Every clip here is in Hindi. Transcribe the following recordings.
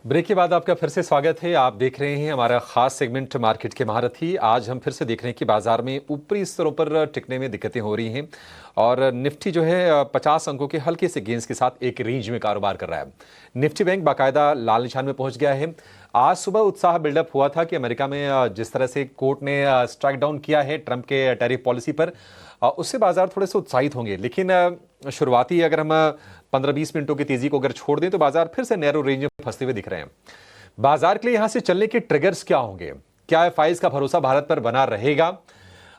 ब्रेक के बाद आपका फिर से स्वागत है। आप देख रहे हैं हमारा खास सेगमेंट मार्केट के महारथी। आज हम फिर से देख रहे हैं कि बाजार में ऊपरी स्तरों पर टिकने में दिक्कतें हो रही हैं और निफ्टी जो है 50 अंकों के हल्के से गेंस के साथ एक रेंज में कारोबार कर रहा है। निफ्टी बैंक बाकायदा लाल निशान में पहुंच गया है। आज सुबह उत्साह बिल्डअप हुआ था कि अमेरिका में जिस तरह से कोर्ट ने स्ट्राइक डाउन किया है ट्रंप के टैरिफ पॉलिसी पर, उससे बाजार थोड़े से उत्साहित होंगे। लेकिन शुरुआती अगर हम 15-20 मिनटों की तेजी को अगर छोड़ दें तो बाजार फिर से नैरो रेंज में फंसते हुए दिख रहे हैं। बाजार के लिए यहां से चलने के ट्रिगर्स क्या होंगे? क्या एफआईज का भरोसा भारत पर बना रहेगा?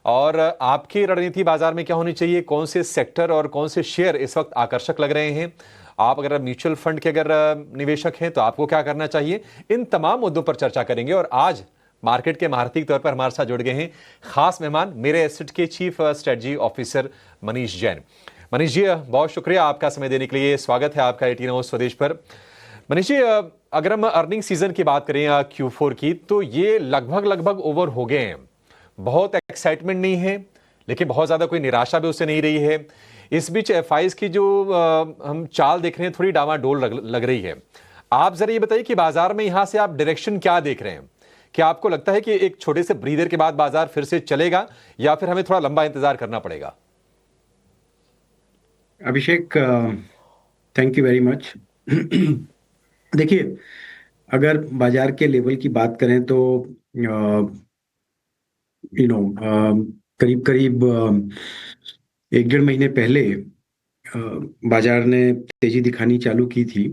और आपकी रणनीति बाजार में क्या होनी चाहिए? कौन से सेक्टर और कौन से शेयर इस वक्त आकर्षक लग रहे हैं? आप अगर म्यूचुअल फंड के अगर निवेशक हैं तो आपको क्या करना चाहिए? इन तमाम मुद्दों पर चर्चा करेंगे। और आज मार्केट के महारथी के तौर पर हमारे साथ जुड़ गए हैं खास मेहमान, मेरे एसेट के chief strategy officer Manish Jain. Manish ji, बहुत शुक्रिया आपका समय देने के लिए। स्वागत है आपका 18 हाउस स्वदेश पर। मनीष जी, अगर हम अर्निंग सीजन की बात करें Q4 की, तो ये लगभग ओवर हो गए हैं। बहुत एक्साइटमेंट नहीं है, लेकिन बहुत ज्यादा कोई निराशा भी उससे नहीं रही है। इस बीच एफआईज की जो हम चाल देख रहे हैं थोड़ी डामाडोल लग रही है। आप जरा ये बताइए कि बाजार में यहां से आप डायरेक्शन क्या देख रहे हैं? क्या आपको लगता है कि एक छोटे से ब्रीदर के बाद बाजार फिर से चलेगा या फिर हमें थोड़ा लंबा इंतजार करना पड़ेगा? अभिषेक, थैंक यू वेरी मच। देखिए, अगर बाजार के लेवल की बात करें तो यू नो करीब करीब 1 डेढ़ महीने पहले बाजार ने तेजी दिखानी चालू की थी।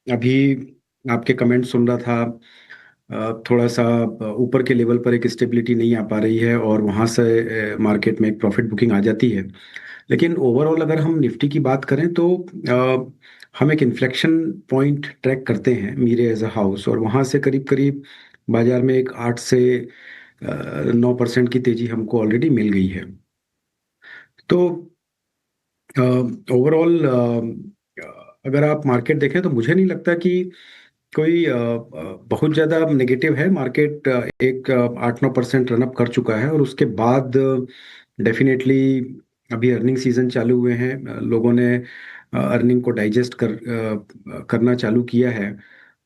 अभी आपके कमेंट सुन रहा था, थोड़ा सा ऊपर के लेवल पर एक स्टेबिलिटी नहीं आ पा रही है और वहां से मार्केट में एक प्रॉफिट बुकिंग आ जाती है। लेकिन ओवरऑल अगर हम निफ्टी की बात करें तो हम एक इन्फ्लेक्शन पॉइंट ट्रैक करते हैं मीरे एज अ हाउस, और वहां से करीब करीब बाजार में एक 8 से 9% की तेजी हमको ऑलरेडी मिल गई है। तो ओवरऑल अगर आप मार्केट देखें तो मुझे नहीं लगता कि कोई बहुत ज़्यादा नेगेटिव है। मार्केट एक 8-9% रनअप कर चुका है और उसके बाद डेफिनेटली अभी अर्निंग सीजन चालू हुए हैं। लोगों ने अर्निंग को डाइजेस्ट करना चालू किया है।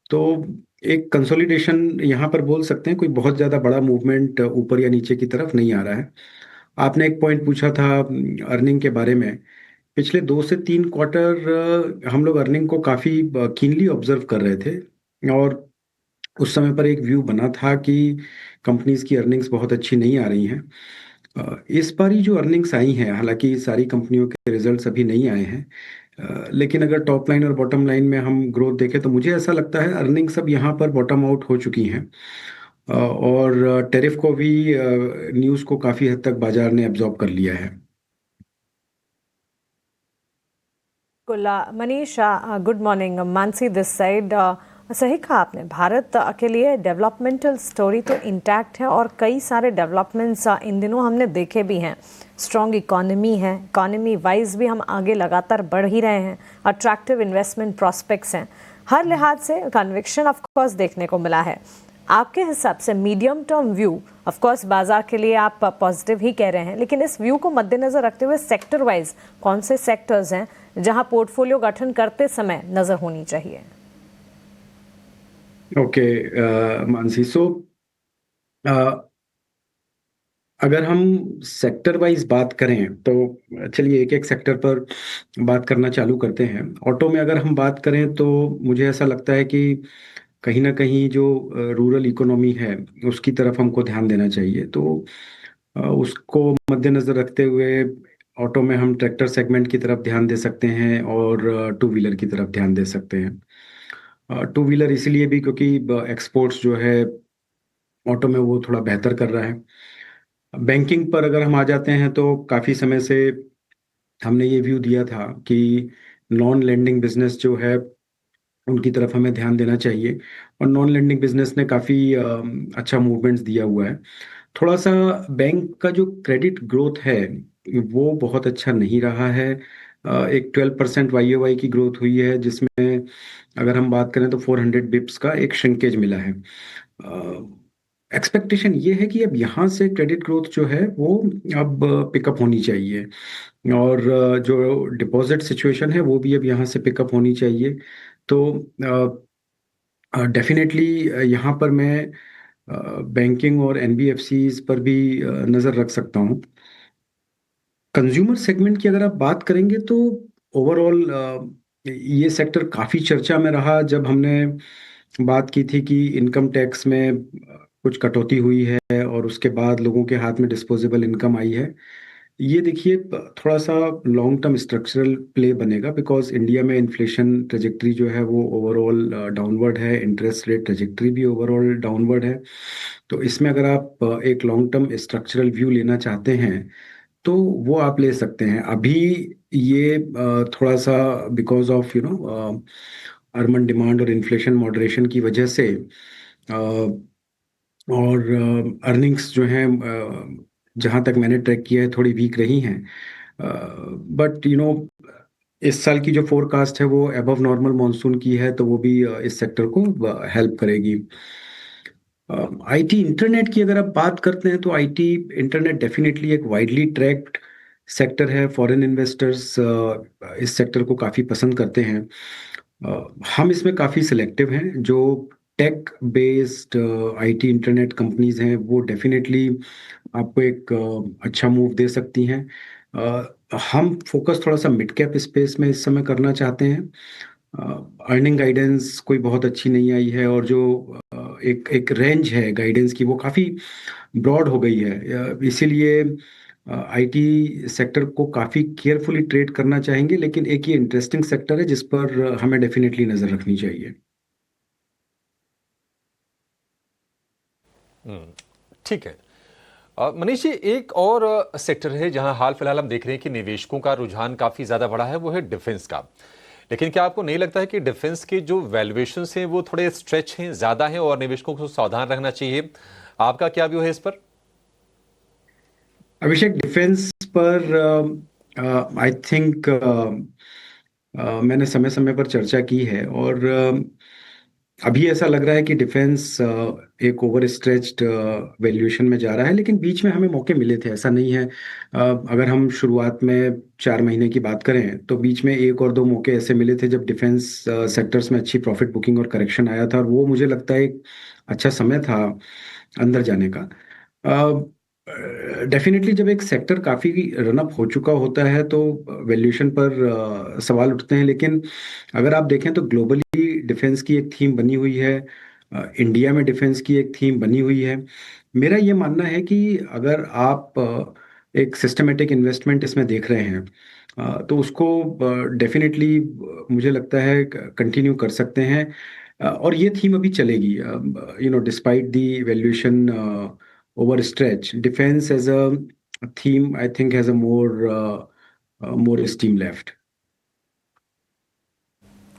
तो एक कंसोलिडेशन यहाँ पर बोल सकते हैं। कोई बहुत ज़्यादा बड़ा मूवमेंट ऊपर या नीचे की तरफ नहीं आ रहा है। आपने एक पॉइंट पूछा था अर्निंग के बारे में। पिछले 2 से 3 क्वार्टर हम लोग अर्निंग को काफ़ी कीनली ऑब्जर्व कर रहे थे, और उस समय पर एक व्यू बना था कि कंपनीज की अर्निंग्स बहुत अच्छी नहीं आ रही हैं। इस बार ही जो अर्निंग्स आई हैं, हालांकि सारी कंपनियों के रिजल्ट्स अभी नहीं आए हैं, लेकिन अगर टॉप लाइन और बॉटम लाइन में हम ग्रोथ देखें तो मुझे ऐसा लगता है अर्निंग्स अब यहाँ पर बॉटम आउट हो चुकी हैं। और टेरिफ को भी, न्यूज़ को काफ़ी हद तक बाजार ने एब्जॉर्ब कर लिया है। Manish, good morning. Mansi this side. सही कहा आपने, भारत के लिए डेवलपमेंटल स्टोरी तो इंटैक्ट है और कई सारे डेवलपमेंट्स इन दिनों हमने देखे भी हैं। स्ट्रॉन्ग इकोनॉमी है, इकोनॉमी वाइज भी हम आगे लगातार बढ़ ही रहे हैं। अट्रैक्टिव इन्वेस्टमेंट प्रॉस्पेक्ट्स हैं, हर लिहाज से कन्विक्शन ऑफ कोर्स देखने को मिला है। आपके हिसाब से medium term view, of course बाजार के लिए आप पॉजिटिव ही कह रहे हैं, लेकिन इस व्यू को मद्देनजर रखते हुए सेक्टर वाइज कौन से सेक्टर्स हैं जहां पोर्टफोलियो गठन करते समय नजर होनी चाहिए? ओके, मानसी, सो अगर हम सेक्टर वाइज बात करें तो चलिए एक एक सेक्टर पर बात करना चालू करते हैं। ऑटो में अगर हम बात करें तो मुझे ऐसा लगता है कि कहीं ना कहीं जो रूरल इकोनॉमी है उसकी तरफ हमको ध्यान देना चाहिए। तो उसको मद्देनजर रखते हुए ऑटो में हम ट्रैक्टर सेगमेंट की तरफ ध्यान दे सकते हैं और टू व्हीलर की तरफ ध्यान दे सकते हैं। टू व्हीलर इसलिए भी क्योंकि एक्सपोर्ट्स जो है ऑटो में वो थोड़ा बेहतर कर रहा है। बैंकिंग पर अगर हम आ जाते हैं तो काफ़ी समय से हमने ये व्यू दिया था कि नॉन लेंडिंग बिजनेस जो है उनकी तरफ हमें ध्यान देना चाहिए, और नॉन लेंडिंग बिजनेस ने काफ़ी अच्छा मूवमेंट्स दिया हुआ है। थोड़ा सा बैंक का जो क्रेडिट ग्रोथ है वो बहुत अच्छा नहीं रहा है। एक 12% YoY की ग्रोथ हुई है, जिसमें अगर हम बात करें तो 400 बिप्स का एक श्रिंकेज मिला है। एक्सपेक्टेशन ये है कि अब यहाँ से क्रेडिट ग्रोथ जो है वो अब पिकअप होनी चाहिए, और जो डिपॉजिट सिचुएशन है वो भी अब यहाँ से पिकअप होनी चाहिए। तो डेफिनेटली यहाँ पर मैं बैंकिंग और एनबीएफसीज पर भी नज़र रख सकता हूँ। कंज्यूमर सेगमेंट की अगर आप बात करेंगे तो ओवरऑल ये सेक्टर काफ़ी चर्चा में रहा जब हमने बात की थी कि इनकम टैक्स में कुछ कटौती हुई है और उसके बाद लोगों के हाथ में डिस्पोजेबल इनकम आई है। ये देखिए थोड़ा सा लॉन्ग टर्म स्ट्रक्चरल प्ले बनेगा, बिकॉज इंडिया में इन्फ्लेशन ट्रेजेक्टरी जो है वो ओवरऑल डाउनवर्ड है, इंटरेस्ट रेट ट्रेजेक्टरी भी ओवरऑल डाउनवर्ड है। तो इसमें अगर आप एक लॉन्ग टर्म स्ट्रक्चरल व्यू लेना चाहते हैं तो वो आप ले सकते हैं। अभी ये थोड़ा सा बिकॉज ऑफ अर्बन डिमांड और इन्फ्लेशन मॉडरेशन की वजह से अ, और अर्निंग्स जो हैं जहाँ तक मैंने ट्रैक किया है थोड़ी वीक रही हैं। बट इस साल की जो फोरकास्ट है वो अबव नॉर्मल मॉनसून की है, तो वो भी इस सेक्टर को हेल्प करेगी। आईटी इंटरनेट की अगर आप बात करते हैं तो आईटी इंटरनेट डेफिनेटली एक वाइडली ट्रैक्ड सेक्टर है। फॉरेन इन्वेस्टर्स इस सेक्टर को काफ़ी पसंद करते हैं। हम इसमें काफ़ी सिलेक्टिव हैं। जो tech based IT internet companies हैं वो डेफिनेटली आपको एक अच्छा मूव दे सकती हैं। हम फोकस थोड़ा सा मिड कैप स्पेस में इस समय करना चाहते हैं। अर्निंग गाइडेंस कोई बहुत अच्छी नहीं आई है, और जो एक एक रेंज है गाइडेंस की वो काफ़ी ब्रॉड हो गई है। इसीलिए आईटी सेक्टर को काफ़ी केयरफुली ट्रेड करना चाहेंगे, लेकिन एक ये इंटरेस्टिंग सेक्टर है जिस पर हमें डेफिनेटली नज़र रखनी चाहिए। ठीक है। मनीष जी, एक और सेक्टर है जहां हाल फिलहाल हम देख रहे हैं कि निवेशकों का रुझान काफी ज्यादा बढ़ा है, वो है डिफेंस का। लेकिन क्या आपको नहीं लगता है कि डिफेंस के जो वैल्यूएशंस हैं वो थोड़े स्ट्रेच हैं, ज्यादा हैं और निवेशकों को सावधान रहना चाहिए? आपका क्या व्यू है इस पर? अभिषेक, डिफेंस पर आई थिंक मैंने समय समय पर चर्चा की है, और अभी ऐसा लग रहा है कि डिफेंस एक ओवर स्ट्रेच्ड वैल्यूएशन में जा रहा है, लेकिन बीच में हमें मौके मिले थे, ऐसा नहीं है। अगर हम शुरुआत में 4 महीने की बात करें तो बीच में एक और दो मौके ऐसे मिले थे जब डिफेंस सेक्टर्स में अच्छी प्रॉफिट बुकिंग और करेक्शन आया था, और वो मुझे लगता है एक अच्छा समय था अंदर जाने का। डेफिनेटली जब एक सेक्टर काफ़ी रन अप हो चुका होता है तो वैल्यूएशन पर सवाल उठते हैं, लेकिन अगर आप देखें तो ग्लोबली डिफेंस की एक थीम बनी हुई है, इंडिया में डिफेंस की एक थीम बनी हुई है। मेरा ये मानना है कि अगर आप एक सिस्टमेटिक इन्वेस्टमेंट इसमें देख रहे हैं तो उसको डेफिनेटली मुझे लगता है कंटिन्यू कर सकते हैं। और ये थीम अभी चलेगी। Despite the valuation over stretch, defence as a theme I think has a more steam left.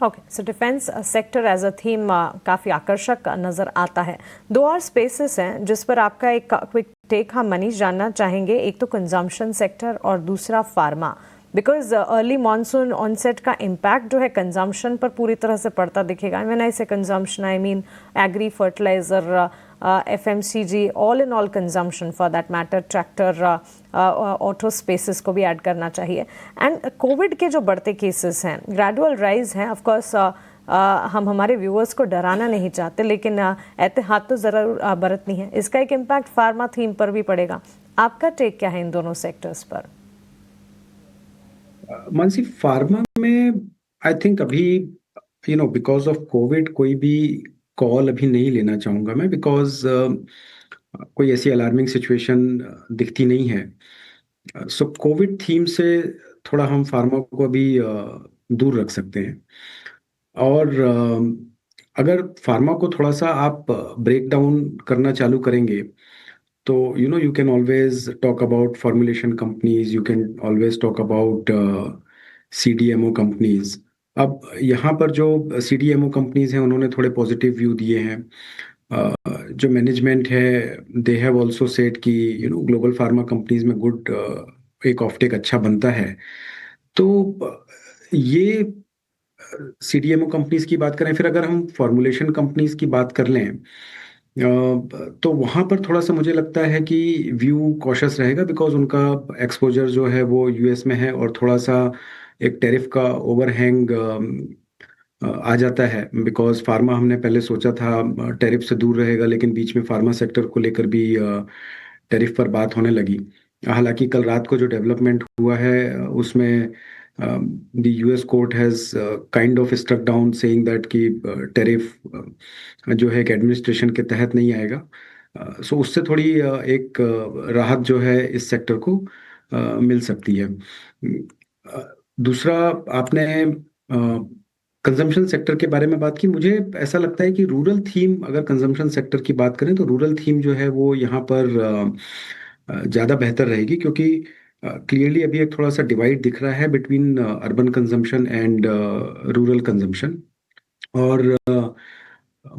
Okay, so defence sector as a theme काफ़ी आकर्षक नज़र आता है। दो और स्पेसेस हैं जिस पर आपका एक क्विक टेक हम मनीष जानना चाहेंगे। एक तो कंजम्पशन सेक्टर और दूसरा pharma, because early monsoon onset का इम्पैक्ट जो है कंजम्पशन पर पूरी तरह से पड़ता दिखेगा। When I say consumption I mean agri, fertiliser, FMCG, all in all consumption for that matter, tractor, auto spaces को भी ऐड करना चाहिए। एंड कोविड के जो बढ़ते केसेस हैं, ग्रेजुअल राइज हैं, ऑफ कोर्स हम हमारे व्यूअर्स को डराना नहीं चाहते, लेकिन एहतियात तो ज़रूर बरतनी है। इसका एक इम्पैक्ट फार्मा थीम पर भी पड़ेगा। आपका टेक क्या है इन दोनों सेक्टर्स पर? मानसी, फार्मा में आई थिंक अभी बिकॉज ऑफ कोविड कोई भी कॉल अभी नहीं लेना चाहूँगा मैं, बिकॉज कोई ऐसी अलार्मिंग सिचुएशन दिखती नहीं है। सो कोविड थीम से थोड़ा हम फार्मा को अभी दूर रख सकते हैं। और अगर फार्मा को थोड़ा सा आप ब्रेक डाउन करना चालू करेंगे तो you can always talk about formulation companies, you can always talk about CDMO companies. अब यहाँ पर जो CDMO कंपनीज हैं उन्होंने थोड़े पॉजिटिव व्यू दिए हैं। जो मैनेजमेंट है दे हैव आल्सो सेड कि ग्लोबल फार्मा कंपनीज में गुड एक ऑफटेक अच्छा बनता है। तो ये CDMO कंपनीज की बात करें, फिर अगर हम फॉर्मुलेशन कंपनीज की बात कर लें तो वहाँ पर थोड़ा सा मुझे लगता है कि व्यू कॉशस रहेगा, बिकॉज उनका एक्सपोजर जो है वो US में है, और थोड़ा सा एक टैरिफ का ओवरहैंग आ जाता है, बिकॉज फार्मा हमने पहले सोचा था टैरिफ से दूर रहेगा, लेकिन बीच में फार्मा सेक्टर को लेकर भी टैरिफ पर बात होने लगी। हालांकि कल रात को जो डेवलपमेंट हुआ है उसमें the US court has kind of struck down saying that कि टैरिफ जो है एक एडमिनिस्ट्रेशन के तहत नहीं आएगा। सो उससे थोड़ी एक राहत जो है इस सेक्टर को मिल सकती है। दूसरा, आपने कंजम्पशन सेक्टर के बारे में बात की। मुझे ऐसा लगता है कि रूरल थीम, अगर कंजम्पशन सेक्टर की बात करें तो रूरल थीम जो है वो यहाँ पर ज़्यादा बेहतर रहेगी, क्योंकि क्लियरली अभी एक थोड़ा सा डिवाइड दिख रहा है between urban consumption and rural consumption. और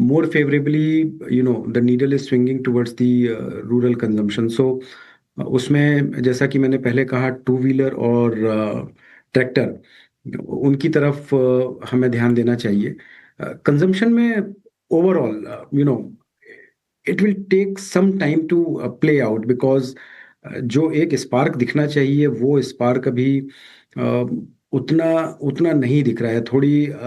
more favorably, the needle is swinging towards the rural consumption. So उसमें जैसा कि मैंने पहले कहा, टू व्हीलर और ट्रैक्टर, उनकी तरफ हमें ध्यान देना चाहिए। कंजम्पशन में overall it will take some time to play out, because जो एक स्पार्क दिखना चाहिए वो स्पार्क अभी उतना उतना नहीं दिख रहा है।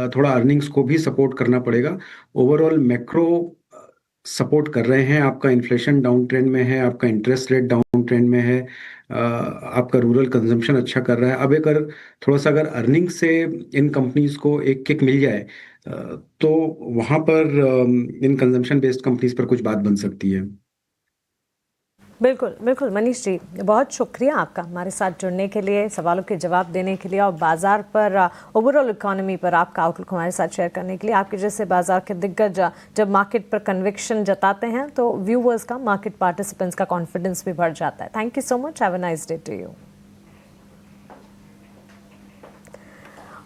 थोड़ा अर्निंग्स को भी सपोर्ट करना पड़ेगा। ओवरऑल मैक्रो सपोर्ट कर रहे हैं, आपका इन्फ्लेशन डाउन ट्रेंड में है, आपका इंटरेस्ट रेट डाउन ट्रेंड में है, आपका रूरल कंजम्पशन अच्छा कर रहा है। अब अगर अर्निंग से इन कंपनीज को एक किक मिल जाए तो वहाँ पर इन कंजम्पशन बेस्ड कंपनीज पर कुछ बात बन सकती है। बिल्कुल बिल्कुल मनीष जी, बहुत शुक्रिया आपका हमारे साथ जुड़ने के लिए, सवालों के जवाब देने के लिए और बाजार पर ओवरऑल इकोनॉमी पर आपका आउटलुक हमारे साथ शेयर करने के लिए। आपके जैसे बाजार के दिग्गज जब मार्केट पर कन्विक्शन जताते हैं तो व्यूवर्स का, मार्केट पार्टिसिपेंट्स का कॉन्फिडेंस भी बढ़ जाता है। Thank you so much, have a nice day to you.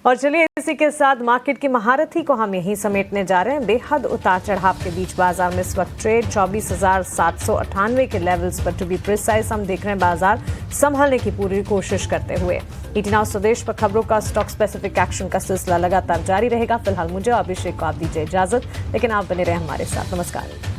और चलिए इसी के साथ मार्केट की महारथी को हम यहीं समेटने जा रहे हैं। बेहद उतार चढ़ाव के बीच बाजार में इस वक्त ट्रेड 24,798 के लेवल्स पर, टू बी प्रिसाइज, हम देख रहे हैं बाजार संभलने की पूरी कोशिश करते हुए। ईटी नाउ स्वदेश पर खबरों का स्टॉक स्पेसिफिक एक्शन का सिलसिला लगातार जारी रहेगा। फिलहाल मुझे अभिषेक को आप दीजिए इजाजत, लेकिन आप बने रहे हमारे साथ। नमस्कार।